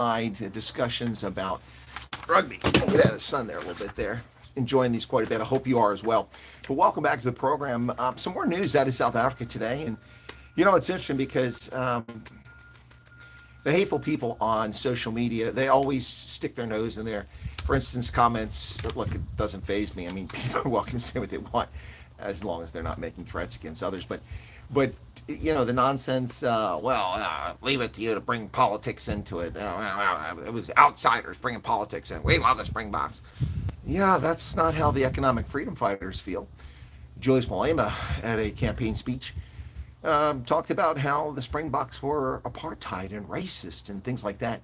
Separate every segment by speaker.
Speaker 1: discussions about rugby. Get out of the sun there a little bit there. Enjoying these quite a bit. I hope you are as well. But welcome back to the program. Some more news out of South Africa today. And, it's interesting because the hateful people on social media, they always stick their nose in there. For instance, comments, look, it doesn't faze me. I mean, people are welcome to say what they want as long as they're not making threats against others. But the nonsense, leave it to you to bring politics into it. It was outsiders bringing politics in. We love the Springboks. Yeah, that's not how the economic freedom fighters feel. Julius Malema, at a campaign speech, talked about how the Springboks were apartheid and racist and things like that.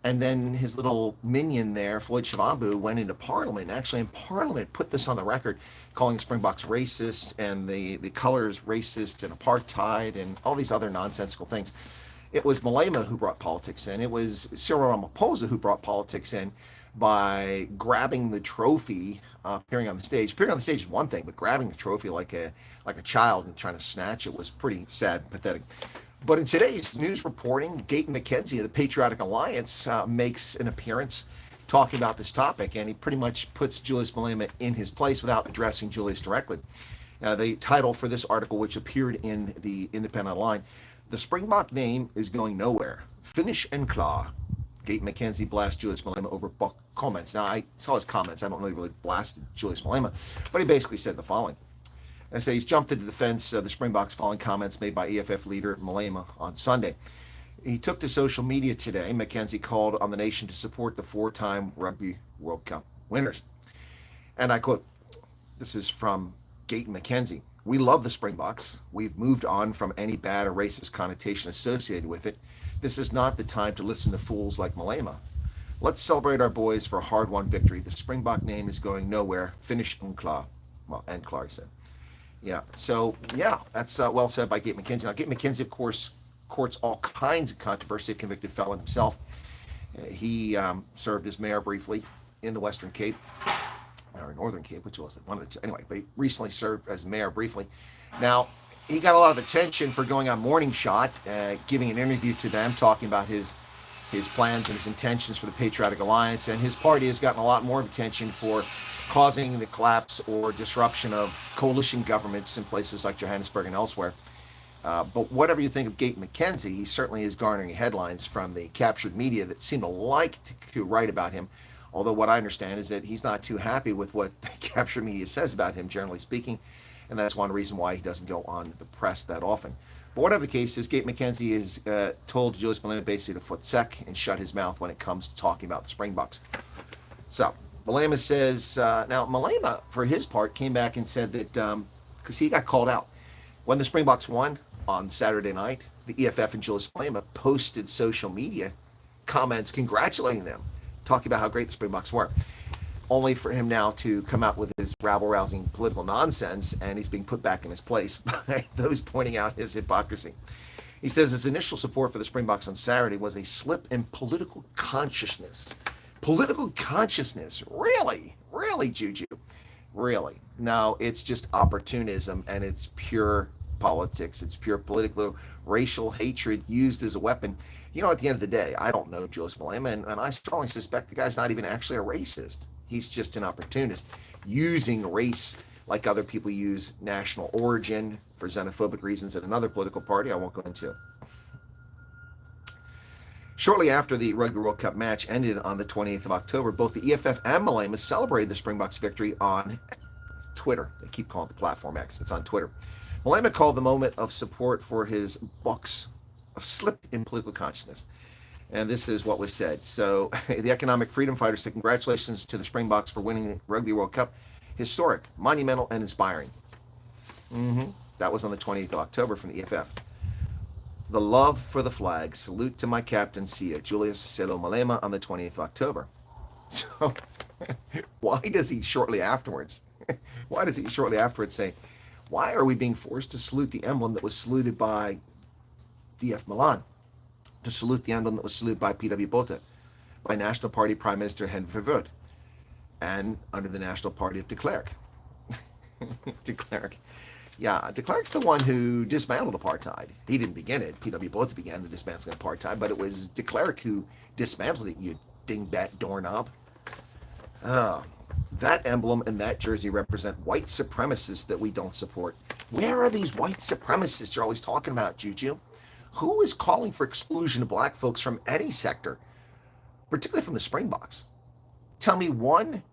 Speaker 1: And then his little minion there, Floyd Shivambu, went into Parliament, actually in Parliament put this on the record, calling Springboks racist and the colours racist and apartheid and all these other nonsensical things. It was Malema who brought politics in. It was Cyril Ramaphosa who brought politics in by grabbing the trophy, appearing on the stage. Appearing on the stage is one thing, but grabbing the trophy like a child and trying to snatch it was pretty sad and pathetic. But in today's news reporting, Gayton McKenzie of the Patriotic Alliance makes an appearance talking about this topic, and he pretty much puts Julius Malema in his place without addressing Julius directly. The title for this article, which appeared in the Independent Online, "The Springbok name is going nowhere. Finish and claw." Gayton McKenzie blasts Julius Malema over comments. Now, I saw his comments. I don't know if he really blasted Julius Malema, but he basically said the following. I say he's jumped to the defense of the Springboks following comments made by EFF leader Malema on Sunday. He took to social media today. McKenzie called on the nation to support the four-time Rugby World Cup winners. And I quote, this is from Gayton McKenzie. "We love the Springboks. We've moved on from any bad or racist connotation associated with it. This is not the time to listen to fools like Malema. Let's celebrate our boys for a hard-won victory. The Springbok name is going nowhere. Finish and claw." Well, and claw, he said. Yeah, so, that's well said by Gayton McKenzie. Now, Gayton McKenzie, of course, courts all kinds of controversy, a convicted felon himself. He served as mayor briefly in the Western Cape, or Northern Cape, which was it? One of the two. Anyway, but he recently served as mayor briefly. Now, he got a lot of attention for going on Morning Shot, giving an interview to them, talking about his plans and his intentions for the Patriotic Alliance, and his party has gotten a lot more attention for causing the collapse or disruption of coalition governments in places like Johannesburg and elsewhere. But whatever you think of Gayton McKenzie, he certainly is garnering headlines from the captured media that seem to like to write about him. Although what I understand is that he's not too happy with what the captured media says about him, generally speaking. And that's one reason why he doesn't go on the press that often. But whatever the case is, Gayton McKenzie is told Julius Malema basically to foot sec and shut his mouth when it comes to talking about the Springboks. So Malema says, now Malema, for his part, came back and said that, because he got called out. When the Springboks won on Saturday night, the EFF and Julius Malema posted social media comments congratulating them, talking about how great the Springboks were. Only for him now to come out with his rabble-rousing political nonsense, and he's being put back in his place by those pointing out his hypocrisy. He says his initial support for the Springboks on Saturday was a slip in political consciousness. Political consciousness? Really? Really, Juju? Really? No, it's just opportunism, and it's pure politics. It's pure political, racial hatred used as a weapon. At the end of the day, I don't know Julius Malema, and I strongly suspect the guy's not even actually a racist. He's just an opportunist, using race like other people use national origin for xenophobic reasons at another political party I won't go into. Shortly after the Rugby World Cup match ended on the 28th of October, both the EFF and Malema celebrated the Springboks' victory on Twitter. They keep calling it the platform X. It's on Twitter. Malema called the moment of support for his Bucks a slip in political consciousness. And this is what was said. So the economic freedom fighters say congratulations to the Springboks for winning the Rugby World Cup. Historic, monumental, and inspiring. That was on the 28th of October from the EFF. The love for the flag. Salute to my captain, Sia, Julius Selo Malema, on the 20th of October. So why does he shortly afterwards say, why are we being forced to salute the emblem that was saluted by DF Milan? To salute the emblem that was saluted by PW Botha, by National Party Prime Minister Hen Verwoerd, and under the National Party of de Klerk. De Klerk. Yeah, de Klerk's the one who dismantled apartheid. He didn't begin it. P.W. Botha began the dismantling of apartheid, but it was de Klerk who dismantled it, you dingbat doorknob. Oh, that emblem and that jersey represent white supremacists that we don't support. Where are these white supremacists you're always talking about, Juju? Who is calling for exclusion of black folks from any sector, particularly from the Springboks? Tell me one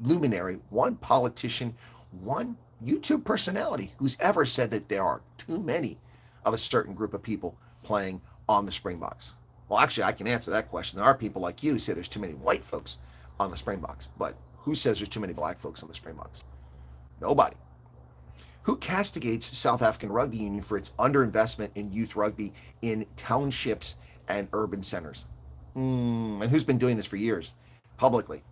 Speaker 1: luminary, one politician, one YouTube personality who's ever said that there are too many of a certain group of people playing on the Springboks. Well, actually, I can answer that question. There are people like you who say there's too many white folks on the Springboks, but who says there's too many black folks on the Springboks? Nobody. Who castigates South African Rugby Union for its underinvestment in youth rugby in townships and urban centers? And who's been doing this for years? Publicly.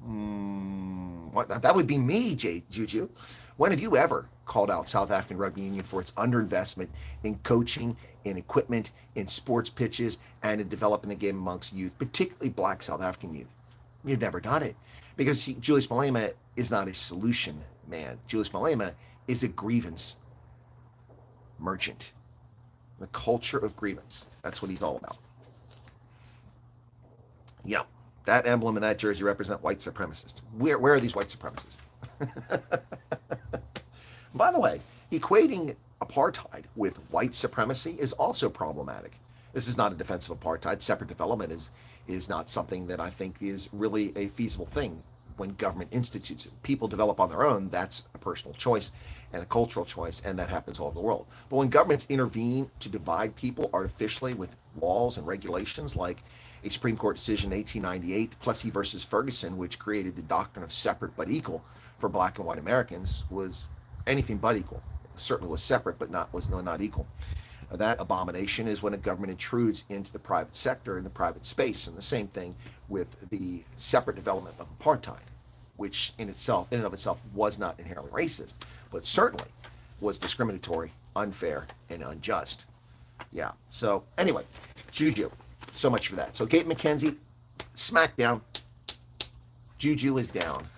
Speaker 1: That would be me, Juju. When have you ever called out South African Rugby Union for its underinvestment in coaching, in equipment, in sports pitches, and in developing the game amongst youth, particularly black South African youth? You've never done it. Because Julius Malema is not a solution man. Julius Malema is a grievance merchant. The culture of grievance. That's what he's all about. Yep. That emblem and that jersey represent white supremacists. Where are these white supremacists? By the way, equating apartheid with white supremacy is also problematic. This is not a defense of apartheid. Separate development is not something that I think is really a feasible thing when government institutes it. People develop on their own. That's a personal choice and a cultural choice, and that happens all over the world. But when governments intervene to divide people artificially with laws and regulations, like a Supreme Court decision in 1898, Plessy versus Ferguson, which created the doctrine of separate but equal for black and white Americans, was anything but equal. It certainly was separate, but was not equal. That abomination is when a government intrudes into the private sector and the private space, and the same thing with the separate development of apartheid, which in and of itself was not inherently racist, but certainly was discriminatory, unfair, and unjust. Yeah. So anyway, Juju, so much for that. So Gayton McKenzie, smackdown. Juju is down.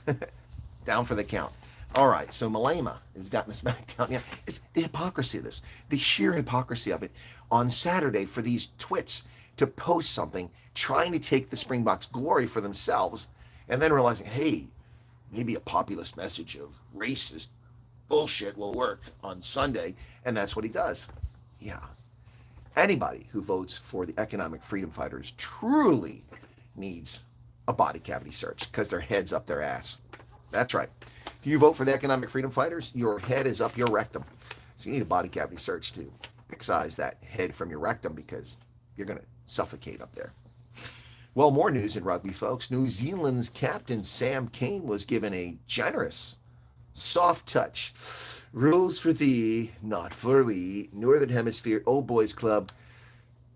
Speaker 1: Down for the count. All right, so Malema has gotten a smackdown. Yeah, it's the hypocrisy of this, the sheer hypocrisy of it. On Saturday, for these twits to post something trying to take the Springboks' glory for themselves, and then realizing, hey, maybe a populist message of racist bullshit will work on Sunday, and that's what he does. Yeah. Anybody who votes for the economic freedom fighters truly needs a body cavity search because their head's up their ass. That's right. If you vote for the economic freedom fighters, your head is up your rectum. So you need a body cavity search to excise that head from your rectum because you're going to suffocate up there. Well, more news in rugby, folks. New Zealand's captain, Sam Cane, was given a generous, soft touch. Rules for thee, not for we. Northern Hemisphere Old Boys Club,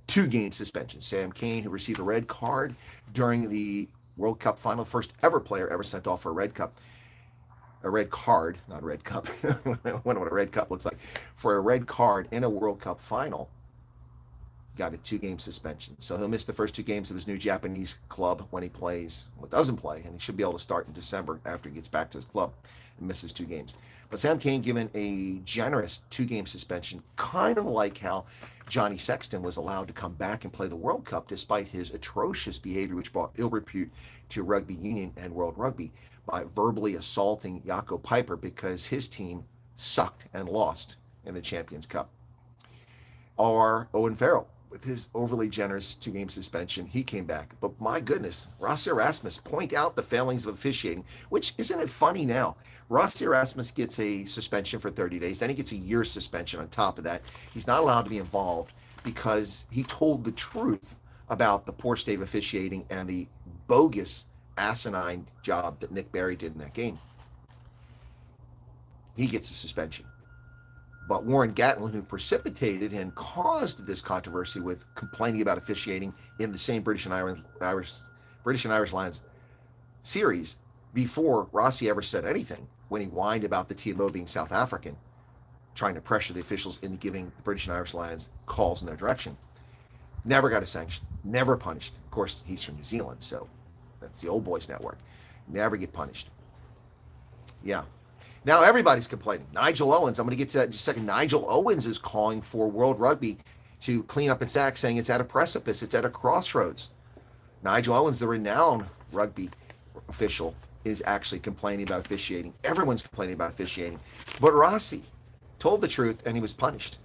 Speaker 1: 2-game suspension. Sam Cane, who received a red card during the World Cup final, first ever player ever sent off for a red card, not a red cup. I wonder what a red cup looks like. For a red card in a World Cup final, got a 2-game suspension. So he'll miss the first 2 games of his new Japanese club when he doesn't play, and he should be able to start in December after he gets back to his club and misses 2 games. But Sam Cane given a generous 2-game suspension, kind of like how Johnny Sexton was allowed to come back and play the World Cup despite his atrocious behavior, which brought ill repute to rugby union and world rugby by verbally assaulting Jaco Piper because his team sucked and lost in the Champions Cup. Or Owen Farrell, with his overly generous 2-game suspension, he came back. But my goodness, Rossi Erasmus point out the failings of officiating, which isn't it funny now? Rossi Erasmus gets a suspension for 30 days, then he gets a year's suspension on top of that. He's not allowed to be involved because he told the truth about the poor state of officiating and the bogus, asinine job that Nick Berry did in that game. He gets a suspension. But Warren Gatland, who precipitated and caused this controversy with complaining about officiating in the same British and Irish Lions series before Rossi ever said anything, when he whined about the TMO being South African, trying to pressure the officials into giving the British and Irish Lions calls in their direction, never got a sanction, never punished. Of course, he's from New Zealand, so that's the Old Boys Network. Never get punished. Yeah. Now everybody's complaining. Nigel Owens, I'm going to get to that in just a second. Nigel Owens is calling for World Rugby to clean up its act, saying it's at a precipice, it's at a crossroads. Nigel Owens, the renowned rugby official, is actually complaining about officiating. Everyone's complaining about officiating. But Rossi told the truth and he was punished.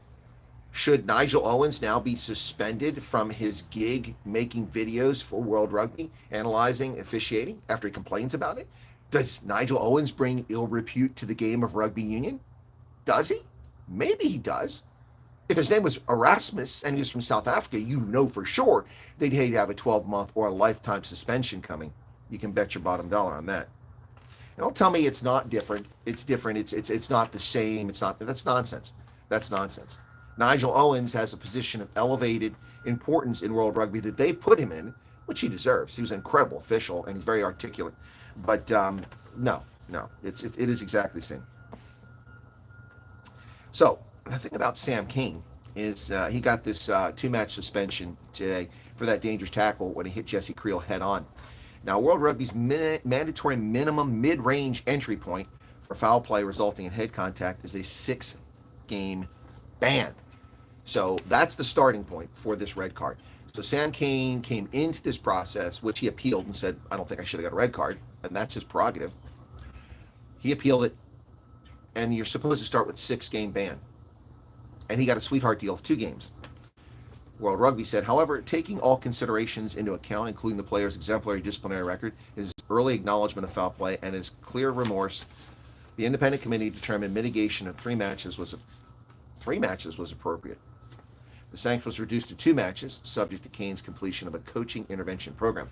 Speaker 1: Should Nigel Owens now be suspended from his gig making videos for World Rugby, analyzing officiating after he complains about it? Does Nigel Owens bring ill repute to the game of rugby union? Does he? Maybe he does. If his name was Erasmus and he was from South Africa, you know for sure they'd hate to have a 12-month or a lifetime suspension coming. You can bet your bottom dollar on that. And don't tell me it's not different. It's different. It's not the same. It's not. That's nonsense. That's nonsense. Nigel Owens has a position of elevated importance in world rugby that they put him in, which he deserves. He was an incredible official and he's very articulate. But no, it is exactly the same. So the thing about Sam Cane is he got this 2-match suspension today for that dangerous tackle when he hit Jesse Creel head on. Now, World Rugby's mandatory minimum mid-range entry point for foul play resulting in head contact is a 6-game ban. So that's the starting point for this red card. So Sam Cane came into this process, which he appealed and said, I don't think I should have got a red card, and that's his prerogative. He appealed it, and you're supposed to start with 6-game ban. And he got a sweetheart deal of 2 games. World Rugby said, however, taking all considerations into account, including the player's exemplary disciplinary record, his early acknowledgement of foul play, and his clear remorse, the independent committee determined mitigation of 3 matches was appropriate. The sanction was reduced to 2 matches, subject to Cane's completion of a coaching intervention program.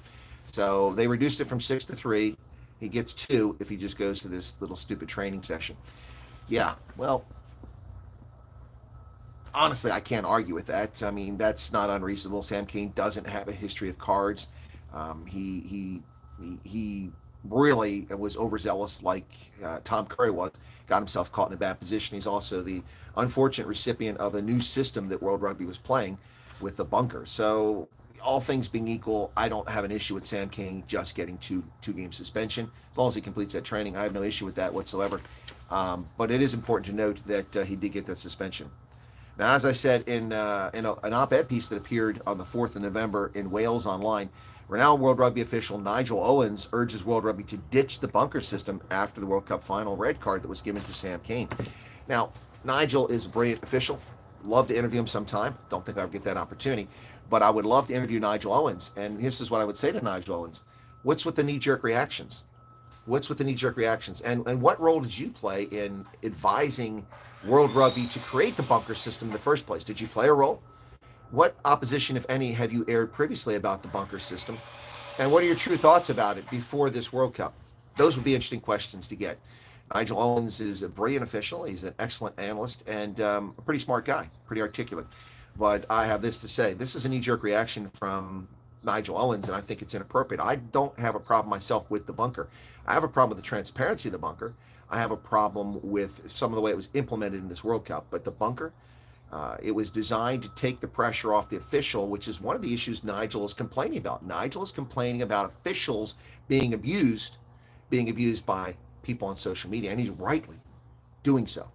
Speaker 1: So they reduced it from 6 to 3. He gets 2 if he just goes to this little stupid training session. Yeah, well, honestly, I can't argue with that. I mean, that's not unreasonable. Sam Cane doesn't have a history of cards. He really was overzealous like Tom Curry was, got himself caught in a bad position. He's also the unfortunate recipient of a new system that World Rugby was playing with the bunker. So all things being equal, I don't have an issue with Sam Cane just getting two-game suspension. As long as he completes that training, I have no issue with that whatsoever. But it is important to note that he did get that suspension. Now, as I said in an op-ed piece that appeared on the 4th of November in Wales Online, renowned World Rugby official Nigel Owens urges World Rugby to ditch the bunker system after the World Cup final red card that was given to Sam Cane. Now, Nigel is a brilliant official. Love to interview him sometime. Don't think I'll get that opportunity. But I would love to interview Nigel Owens. And this is what I would say to Nigel Owens. What's with the knee-jerk reactions? What's with the knee-jerk reactions? And what role did you play in advising World Rugby to create the bunker system in the first place? Did you play a role? What opposition, if any, have you aired previously about the bunker system? And what are your true thoughts about it before this World Cup? Those would be interesting questions to get. Nigel Owens is a brilliant official. He's an excellent analyst and a pretty smart guy, pretty articulate. But I have this to say. This is a knee-jerk reaction from Nigel Owens, and I think it's inappropriate. I don't have a problem myself with the bunker. I have a problem with the transparency of the bunker. I have a problem with some of the way it was implemented in this World Cup. But the bunker, it was designed to take the pressure off the official, which is one of the issues Nigel is complaining about. Nigel is complaining about officials being abused by people on social media, and he's rightly doing so.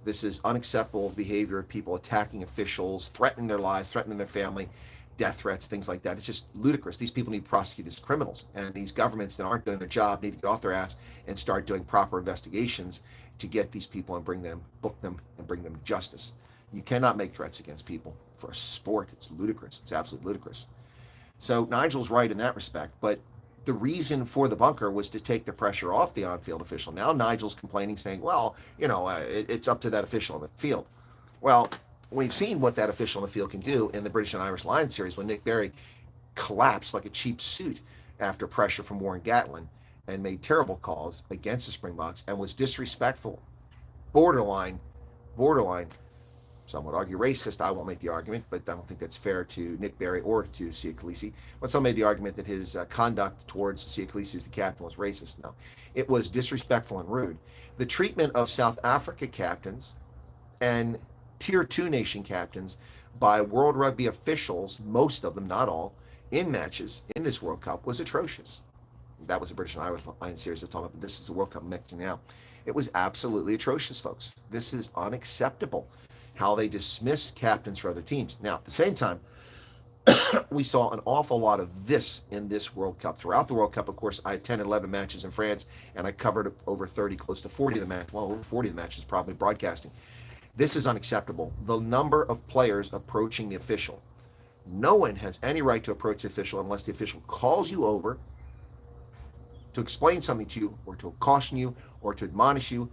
Speaker 1: This is unacceptable behavior of people attacking officials, threatening their lives, threatening their family, death threats, things like that. It's just ludicrous. These people need prosecuted as criminals, and these governments that aren't doing their job need to get off their ass and start doing proper investigations to get these people and bring them, book them, and bring them to justice. You cannot make threats against people for a sport. It's ludicrous. It's absolutely ludicrous. So Nigel's right in that respect, but the reason for the bunker was to take the pressure off the on-field official. Now Nigel's complaining, saying, well, it's up to that official on the field. Well, we've seen what that official on the field can do in the British and Irish Lions series when Nick Berry collapsed like a cheap suit after pressure from Warren Gatlin and made terrible calls against the Springboks and was disrespectful, borderline, some would argue racist. I won't make the argument, but I don't think that's fair to Nick Berry or to Siya Kolisi. But some made the argument that his conduct towards Siya Kolisi as the captain was racist. No, it was disrespectful and rude. The treatment of South Africa captains and Tier 2 nation captains by World Rugby officials, most of them, not all, in matches in this World Cup was atrocious. That was a British and Irish series I was talking about, but this is the World Cup mixing now. It was absolutely atrocious, folks. This is unacceptable, how they dismiss captains for other teams. Now, at the same time, we saw an awful lot of this in this World Cup. Throughout the World Cup, of course, I attended 11 matches in France, and I covered over 30, close to 40 of the matches. Well, over 40 of the matches, probably broadcasting. This is unacceptable. The number of players approaching the official. No one has any right to approach the official unless the official calls you over to explain something to you, or to caution you, or to admonish you,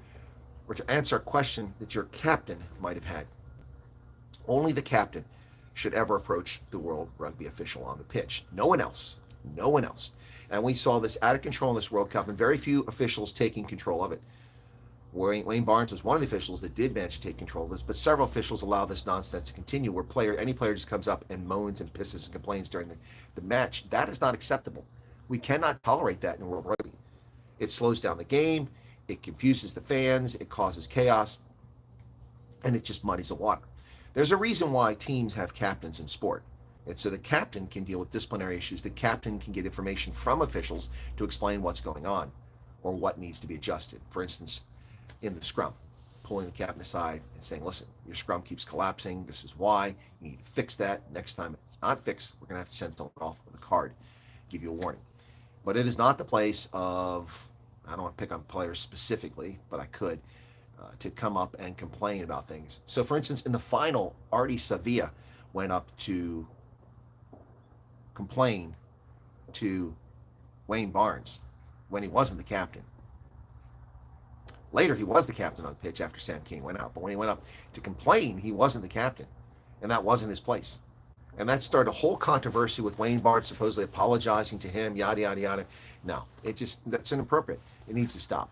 Speaker 1: or to answer a question that your captain might have had. Only the captain should ever approach the World Rugby official on the pitch. No one else. No one else. And we saw this out of control in this World Cup, and very few officials taking control of it. Wayne Barnes was one of the officials that did manage to take control of this, but several officials allow this nonsense to continue, where any player just comes up and moans and pisses and complains during the match. That is not acceptable. We cannot tolerate that in World Rugby. It slows down the game, it confuses the fans, it causes chaos, and it just muddies the water. There's a reason why teams have captains in sport. And so the captain can deal with disciplinary issues. The captain can get information from officials to explain what's going on or what needs to be adjusted. For instance, in the scrum, pulling the captain aside and saying, listen, your scrum keeps collapsing. This is why. You need to fix that. Next time it's not fixed, we're going to have to send someone off with a card, give you a warning. But it is not the place of, I don't want to pick on players specifically, but I could, to come up and complain about things. So, for instance, in the final, Artie Savia went up to complain to Wayne Barnes when he wasn't the captain. Later, he was the captain on the pitch after Sam King went out. But when he went up to complain, he wasn't the captain. And that wasn't his place. And that started a whole controversy with Wayne Barnes supposedly apologizing to him, yada, yada, yada. No, that's inappropriate. It needs to stop.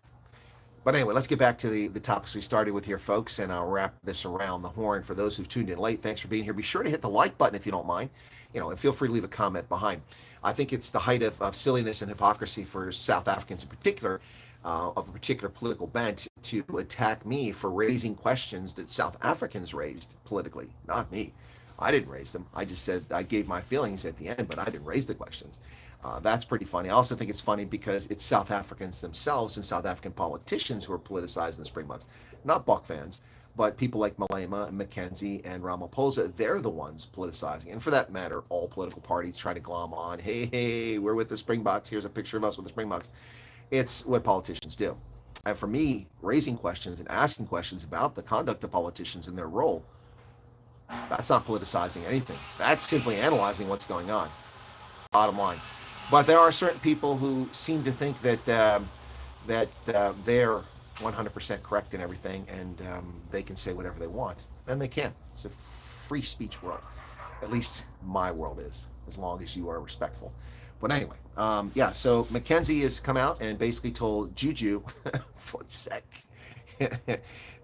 Speaker 1: But anyway, let's get back to the topics we started with here, folks, and I'll wrap this around the horn. For those who've tuned in late, thanks for being here. Be sure to hit the like button if you don't mind, and feel free to leave a comment behind. I think it's the height of silliness and hypocrisy for South Africans in particular, of a particular political bent, to attack me for raising questions that South Africans raised politically, not me. I didn't raise them. I just said I gave my feelings at the end, but I didn't raise the questions. That's pretty funny. I also think it's funny because it's South Africans themselves and South African politicians who are politicizing the Springboks, not Buck fans, but people like Malema and McKenzie and Ramaphosa. They're the ones politicizing. And for that matter, all political parties try to glom on, hey, we're with the Springboks. Here's a picture of us with the Springboks. It's what politicians do. And for me, raising questions and asking questions about the conduct of politicians and their role, that's not politicizing anything. That's simply analyzing what's going on. Bottom line. But there are certain people who seem to think that they're 100% correct in everything, and they can say whatever they want, and they can. It's a free speech world. At least my world is, as long as you are respectful. But anyway, so McKenzie has come out and basically told Juju, Footsec,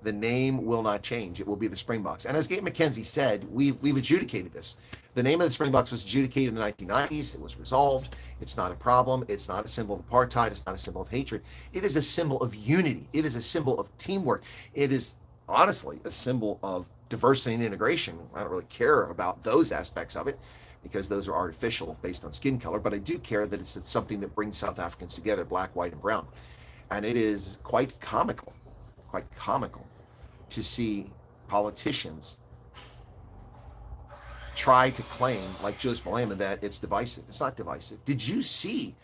Speaker 1: the name will not change. It will be the Springboks. And as Gayton McKenzie said, we've adjudicated this. The name of the Springboks was adjudicated in the 1990s. It was resolved. It's not a problem. It's not a symbol of apartheid. It's not a symbol of hatred. It is a symbol of unity. It is a symbol of teamwork. It is honestly a symbol of diversity and integration. I don't really care about those aspects of it because those are artificial based on skin color, but I do care that it's something that brings South Africans together, black, white, and brown. And it is quite comical to see politicians try to claim, like Julius Malema, that it's divisive. It's not divisive. Did you see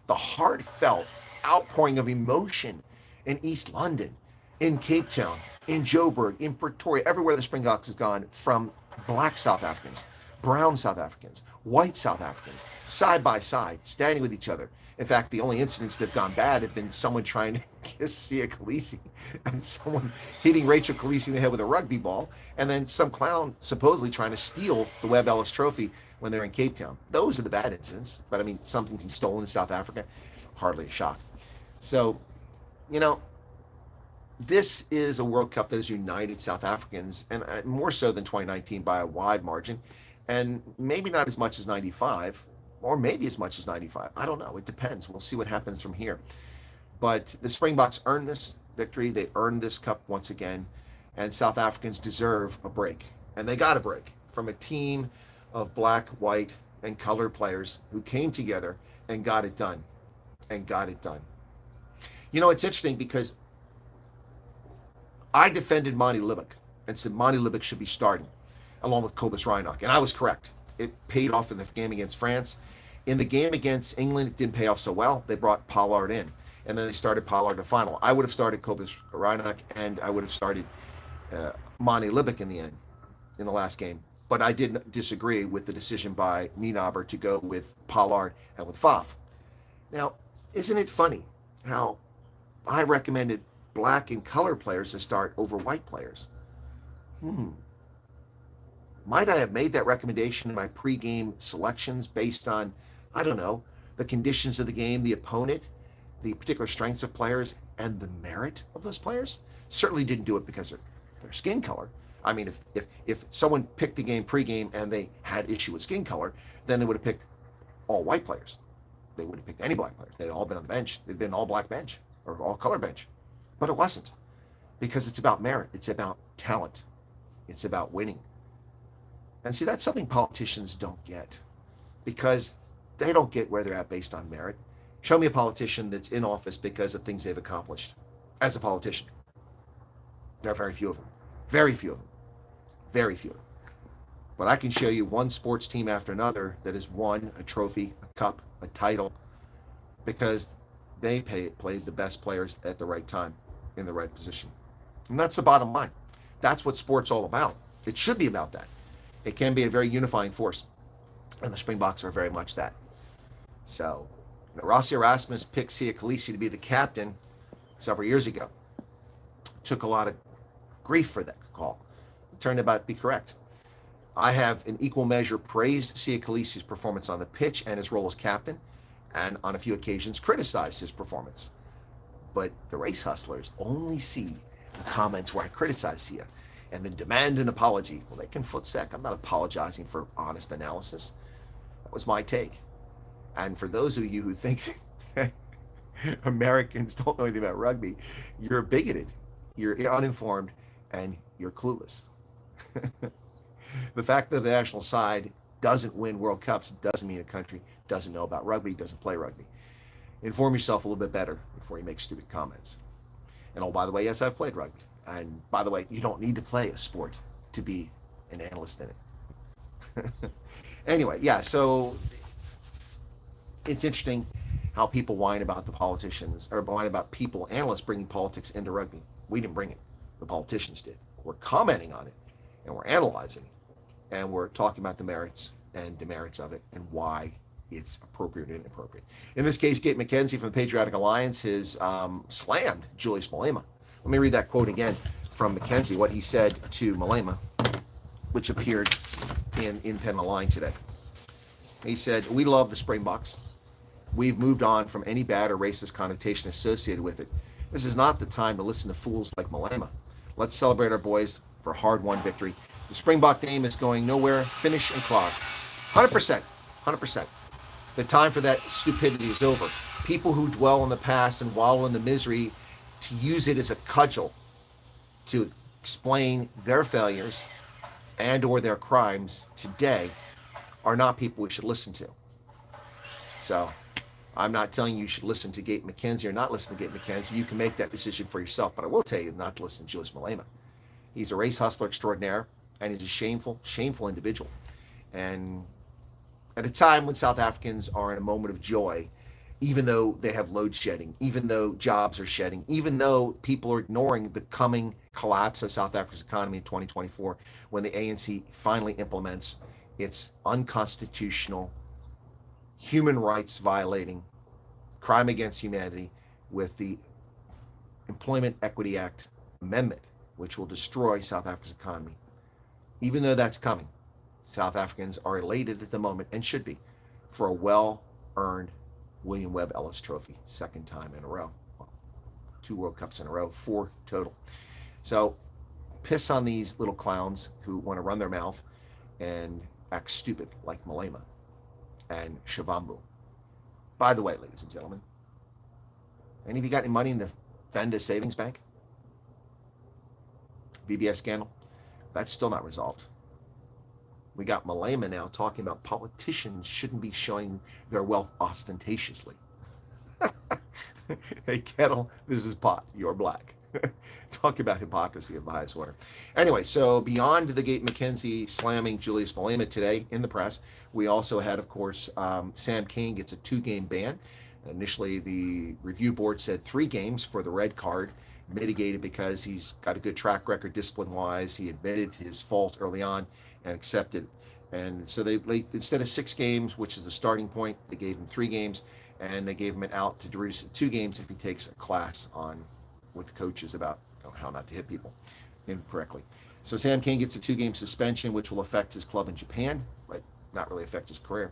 Speaker 1: the heartfelt outpouring of emotion in East London, in Cape Town, in Joburg, in Pretoria, everywhere the Springboks has gone, from black South Africans, brown South Africans, white South Africans, side by side, standing with each other. In fact, the only incidents that have gone bad have been someone trying to kiss Sia Khaleesi and someone hitting Rachel Khaleesi in the head with a rugby ball, and then some clown supposedly trying to steal the Webb Ellis Trophy when they're in Cape Town. Those are the bad incidents. But I mean, something stolen in South Africa, hardly a shock. So, this is a World Cup that has united South Africans, and more so than 2019 by a wide margin, and maybe not as much as 95, or maybe as much as 95. I don't know. It depends. We'll see what happens from here. But the Springboks earned this victory. They earned this cup once again, and South Africans deserve a break. And they got a break from a team of black, white, and colored players who came together and got it done. and got it done. You know, it's interesting because I defended Monty Libbok and said Monty Libbok should be starting along with Cobus Reinach, and I was correct. It paid off in the game against France. In the game against England, it didn't pay off so well. They brought Pollard in, and then they started Pollard in the final. I would have started Cobus Reinach, and I would have started Monty Libbok in the end, in the last game. But I didn't disagree with the decision by Nienaber to go with Pollard and with Faf. Now, isn't it funny how I recommended black and color players to start over white players? Might I have made that recommendation in my pregame selections based on, I don't know, the conditions of the game, the opponent, the particular strengths of players, and the merit of those players? Certainly didn't do it because of their skin color. I mean, if someone picked the game pregame and they had issue with skin color, then they would have picked all white players. They wouldn't have picked any black players. They'd all been on the bench. They'd been all black bench or all color bench. But it wasn't, because it's about merit. It's about talent. It's about winning. And see, that's something politicians don't get, because they don't get where they're at based on merit. Show me a politician that's in office because of things they've accomplished as a politician. There are very few of them. Very few of them. Very few. But I can show you one sports team after another that has won a trophy, a cup, a title, because they played the best players at the right time, in the right position. And that's the bottom line. That's what sport's all about. It should be about that. It can be a very unifying force. And the Springboks are very much that. So, Rossi Erasmus picked Sia Khaleesi to be the captain several years ago. Took a lot of grief for that call. It turned out to be correct. I have in equal measure praised Sia Khaleesi's performance on the pitch and his role as captain, and on a few occasions criticized his performance. But the race hustlers only see the comments where I criticize Sia and then demand an apology. Well, they can footsack. I'm not apologizing for honest analysis. That was my take. And for those of you who think Americans don't know anything about rugby, you're bigoted, you're uninformed, and you're clueless. The fact that the national side doesn't win World Cups doesn't mean a country doesn't know about rugby, doesn't play rugby. Inform yourself a little bit better before you make stupid comments. And oh, by the way, yes, I've played rugby. And by the way, you don't need to play a sport to be an analyst in it. Anyway, yeah, so it's interesting how people whine about the politicians, or whine about people, analysts, bringing politics into rugby. We didn't bring it. The politicians did. We're commenting on it, and we're analyzing it, and we're talking about the merits and demerits of it and why it's appropriate and inappropriate. In this case, Gayton McKenzie from the Patriotic Alliance has slammed Julius Malema. Let me read that quote again from McKenzie, what he said to Malema, which appeared in Penn Line today. He said, "We love the Springboks. We've moved on from any bad or racist connotation associated with it. This is not the time to listen to fools like Malema. Let's celebrate our boys for a hard-won victory. The Springbok name is going nowhere. Finish and clog." 100%. 100%. The time for that stupidity is over. People who dwell in the past and wallow in the misery to use it as a cudgel to explain their failures and or their crimes today are not people we should listen to. So I'm not telling you should listen to Gayton McKenzie or not listen to Gayton McKenzie. You can make that decision for yourself, but I will tell you not to listen to Julius Malema. He's a race hustler extraordinaire, and he's a shameful, shameful individual. And at a time when South Africans are in a moment of joy, even though they have load shedding, even though jobs are shedding, even though people are ignoring the coming collapse of South Africa's economy in 2024, when the ANC finally implements its unconstitutional, human rights violating, crime against humanity with the Employment Equity Act amendment, which will destroy South Africa's economy. Even though that's coming, South Africans are elated at the moment, and should be, for a well-earned William Webb Ellis Trophy, second time in a row. Well, 2 World Cups in a row, 4 total. So piss on these little clowns who want to run their mouth and act stupid like Malema and Shavambu. By the way, ladies and gentlemen, any of you got any money in the Venda Savings Bank? VBS scandal? That's still not resolved. We got Malema now talking about politicians shouldn't be showing their wealth ostentatiously. Hey, kettle, this is pot. You're black. Talk about hypocrisy of the highest order. Anyway, so beyond the Gayton McKenzie slamming Julius Malema today in the press, we also had, of course, Sam King gets a 2-game ban. Initially, the review board said 3 games for the red card, mitigated because he's got a good track record discipline-wise. He admitted his fault early on and accepted. And so they instead of 6 games, which is the starting point, they gave him 3 games, and they gave him an out to reduce to 2 games if he takes a class on with coaches about how not to hit people incorrectly. So Sam King gets a 2-game suspension, which will affect his club in Japan, but not really affect his career.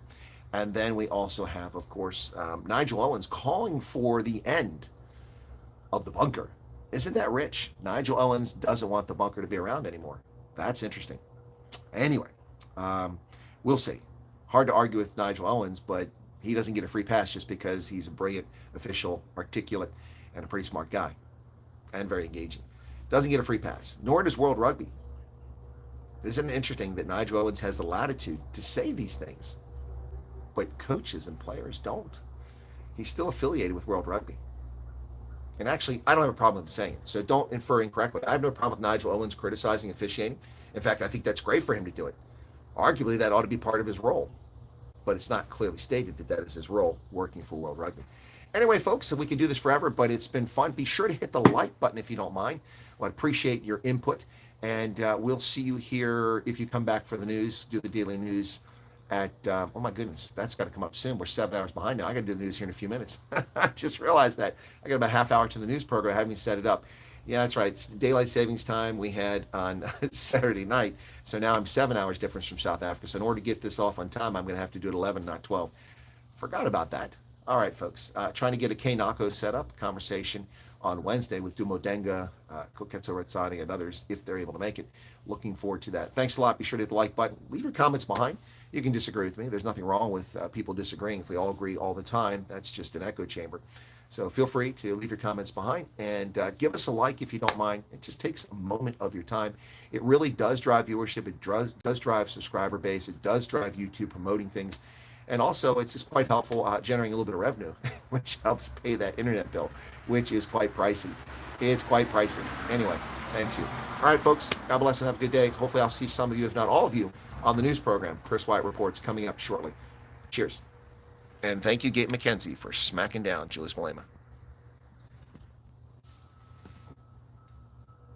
Speaker 1: And then we also have, of course, Nigel Owens calling for the end of the bunker. Isn't that rich? Nigel Owens doesn't want the bunker to be around anymore. That's interesting. Anyway, we'll see. Hard to argue with Nigel Owens, but he doesn't get a free pass just because he's a brilliant official, articulate, and a pretty smart guy, and very engaging. Doesn't get a free pass, nor does World Rugby. Isn't it interesting that Nigel Owens has the latitude to say these things, but coaches and players don't? He's still affiliated with World Rugby. And actually, I don't have a problem with him saying it, so don't infer incorrectly. I have no problem with Nigel Owens criticizing officiating. In fact, I think that's great for him to do it. Arguably, that ought to be part of his role, but it's not clearly stated that that is his role working for World Rugby. Anyway, folks, so we can do this forever, but it's been fun. Be sure to hit the like button if you don't mind. I'd appreciate your input, and we'll see you here if you come back for the news, do the daily news at, oh my goodness, that's got to come up soon. We're 7 hours behind now. I got to do the news here in a few minutes. I just realized that. I got about a half hour to the news program. I haven't even set it up. Yeah, that's right. It's the daylight savings time we had on Saturday night. So now I'm 7 hours difference from South Africa. So in order to get this off on time, I'm going to have to do it 11, not 12. Forgot about that. All right, folks. Trying to get a K-Nako set up, conversation on Wednesday with Dumo Denga, Koketso Retsani, and others, if they're able to make it. Looking forward to that. Thanks a lot. Be sure to hit the like button. Leave your comments behind. You can disagree with me. There's nothing wrong with people disagreeing. If we all agree all the time, that's just an echo chamber. So feel free to leave your comments behind and give us a like if you don't mind. It just takes a moment of your time. It really does drive viewership. It does drive subscriber base. It does drive YouTube promoting things. And also, it's just quite helpful generating a little bit of revenue, which helps pay that internet bill, which is quite pricey. It's quite pricey. Anyway, thanks you. All right, folks, God bless and have a good day. Hopefully I'll see some of you, if not all of you, on the news program. Chris Wyatt Reports coming up shortly. Cheers. And thank you, Gayton McKenzie, for smacking down Julius Malema.